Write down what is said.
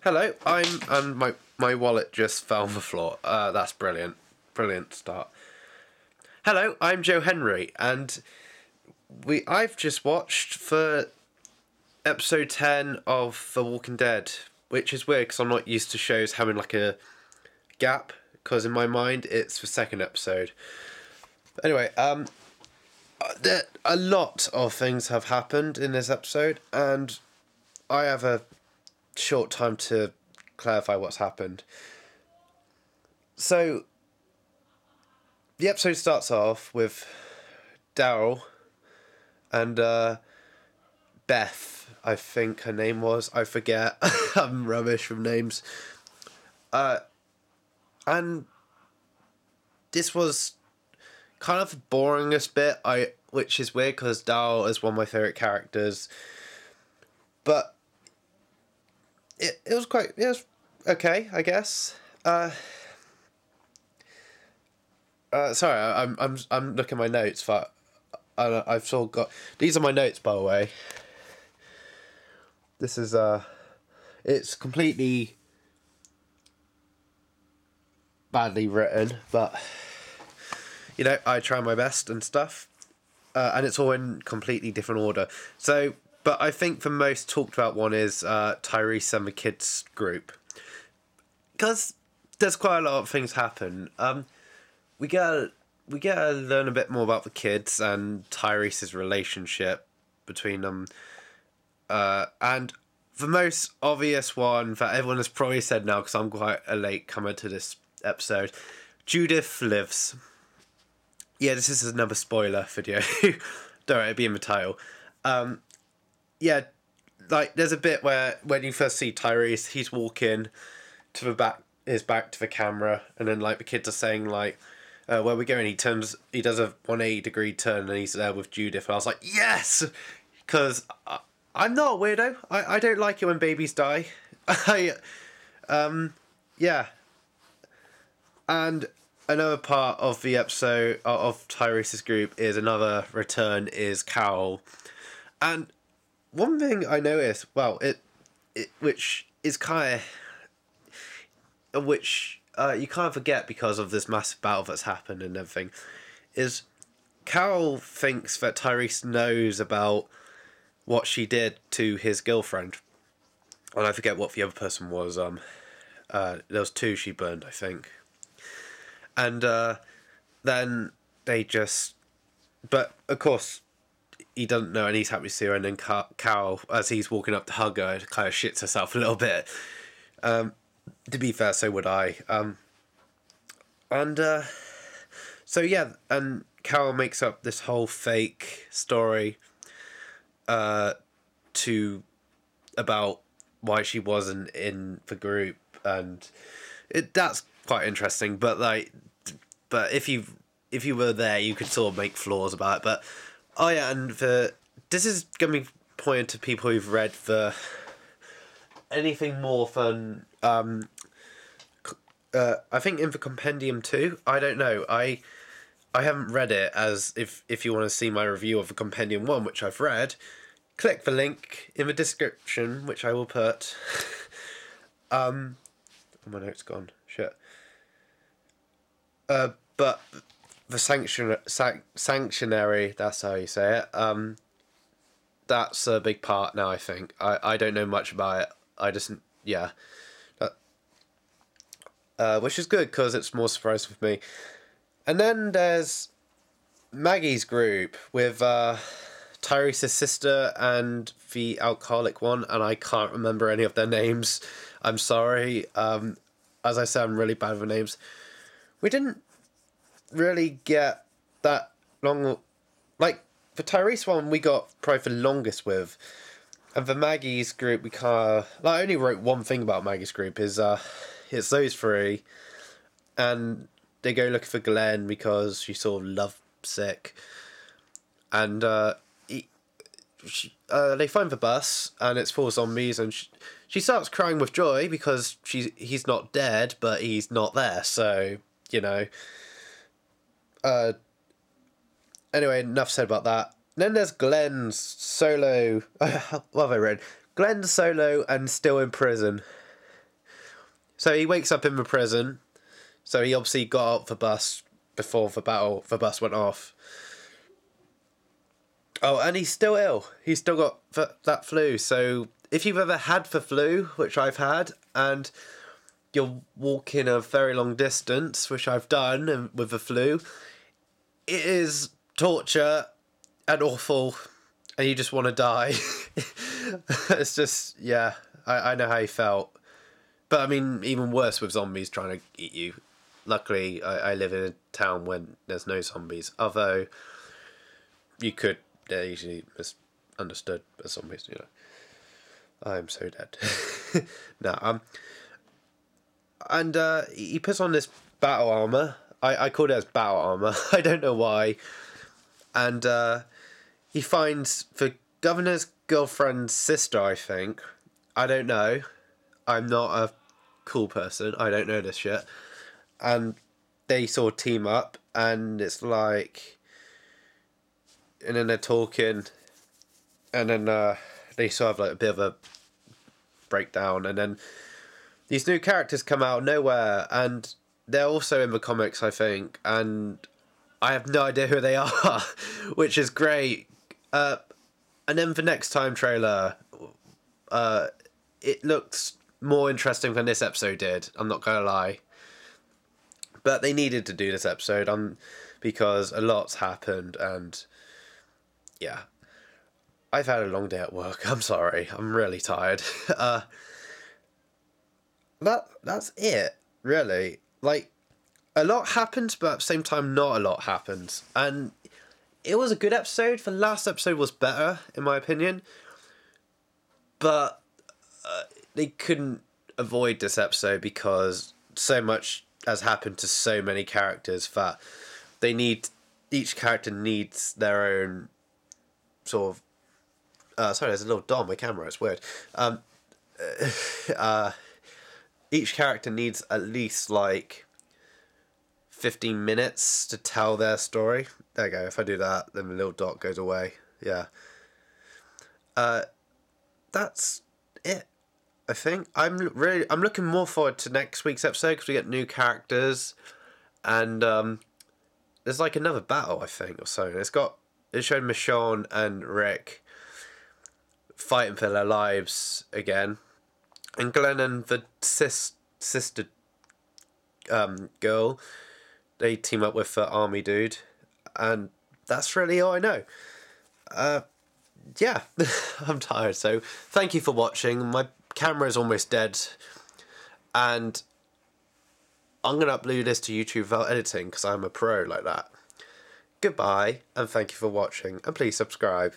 Hello, and my wallet just fell on the floor. That's brilliant. Brilliant start. Hello, I'm Joe Henry, and I've just watched for episode 10 of The Walking Dead, which is weird because I'm not used to shows having like a gap, because in my mind it's the second episode. Anyway, a lot of things have happened in this episode, and I have a short time to clarify what's happened. So, the episode starts off with Daryl and Beth, I think her name was. I forget. I'm rubbish with names. And this was kind of the boringest bit, which is weird because Daryl is one of my favourite characters. But it was okay, I guess. Sorry, I'm looking at my notes, but I've sort of got... These are my notes, by the way. This is, it's completely badly written, but, you know, I try my best and stuff. And it's all in completely different order. So, but I think the most talked about one is Tyrese and the kids group. Because there's quite a lot of things happen. We get to learn a bit more about the kids and Tyrese's relationship between them. And the most obvious one that everyone has probably said now, because I'm quite a late comer to this episode, Judith lives. Yeah, this is another spoiler video. Don't worry, it'll be in the title. Yeah, like, there's a bit where when you first see Tyrese, he's walking to the back, his back to the camera, and then, like, the kids are saying, like, where we're going, he does a 180 degree turn, and he's there with Judith, and I was like, yes! Because I'm not a weirdo. I don't like it when babies die. Yeah. And another part of the episode of Tyrese's group is another return is Carol. And one thing I noticed, well, which is kind of, which you kind of forget because of this massive battle that's happened and everything, is Carol thinks that Tyrese knows about what she did to his girlfriend. And I forget what the other person was. There was two she burned, I think. And then they just... But, of course, he doesn't know and he's happy to see her. And then Carol, as he's walking up to hug her, kind of shits herself a little bit. To be fair, so would I. So, yeah, and Carol makes up this whole fake story about why she wasn't in the group, and that's quite interesting. But if you were there, you could sort of make flaws about it. But and this is gonna be pointed to people who've read anything more than I think in the Compendium 2. I don't know. I haven't read it, as if you want to see my review of the Compendium 1, which I've read, click the link in the description, which I will put. Oh, my note's gone. Shit. But the sanctuary, that's how you say it, that's a big part now, I think. I don't know much about it. I just, yeah. Which is good, because it's more surprising for me. And then there's Maggie's group with Tyrese's sister and the alcoholic one, and I can't remember any of their names. I'm sorry. As I said, I'm really bad with names. We didn't really get that long... Like, the Tyrese one, we got probably the longest with. And for Maggie's group, we kind of... Like, I only wrote one thing about Maggie's group, is it's those three. And they go looking for Glenn because she's sort of lovesick. And they find the bus, and it's full of zombies, and she starts crying with joy because he's not dead, but he's not there, so, you know. Anyway, enough said about that. Then there's Glenn's solo... what have I read? Glenn's solo and still in prison. So he wakes up in the prison. So he obviously got out the bus before the bus went off. Oh, and he's still ill. He's still got that flu. So if you've ever had the flu, which I've had, and you're walking a very long distance, which I've done and with the flu, it is torture and awful, and you just want to die. It's just, yeah, I know how you felt. But I mean, even worse with zombies trying to eat you. Luckily, I live in a town when there's no zombies. Although, you could, they're usually misunderstood as zombies, you know. I'm so dead. No, and he puts on this battle armor. I called it as battle armor. I don't know why. And he finds the governor's girlfriend's sister, I think. I don't know. I'm not a cool person. I don't know this shit. And they sort of team up, and it's like, and then they're talking, and then they sort of like a bit of a breakdown, and then these new characters come out of nowhere, and they're also in the comics, I think, and I have no idea who they are, which is great. And then the next time trailer, it looks more interesting than this episode did. I'm not gonna lie, but they needed to do this episode because a lot's happened, and yeah, I've had a long day at work. I'm sorry. I'm really tired. That's it, really. Like, a lot happened, but at the same time, not a lot happened. And it was a good episode. The last episode was better, in my opinion. But they couldn't avoid this episode because so much has happened to so many characters that each character needs their own sort of... sorry, there's a little dot on my camera. It's weird. Each character needs at least, like, 15 minutes to tell their story. There you go. If I do that, then the little dot goes away. Yeah. That's it, I think. I'm looking more forward to next week's episode because we get new characters, and there's like another battle, I think, or so. It showed Michonne and Rick fighting for their lives again, and Glenn and the sister girl, they team up with the army dude, and that's really all I know. Yeah, I'm tired, so thank you for watching. My camera is almost dead, and I'm going to upload this to YouTube without editing because I'm a pro like that. Goodbye, and thank you for watching, and please subscribe.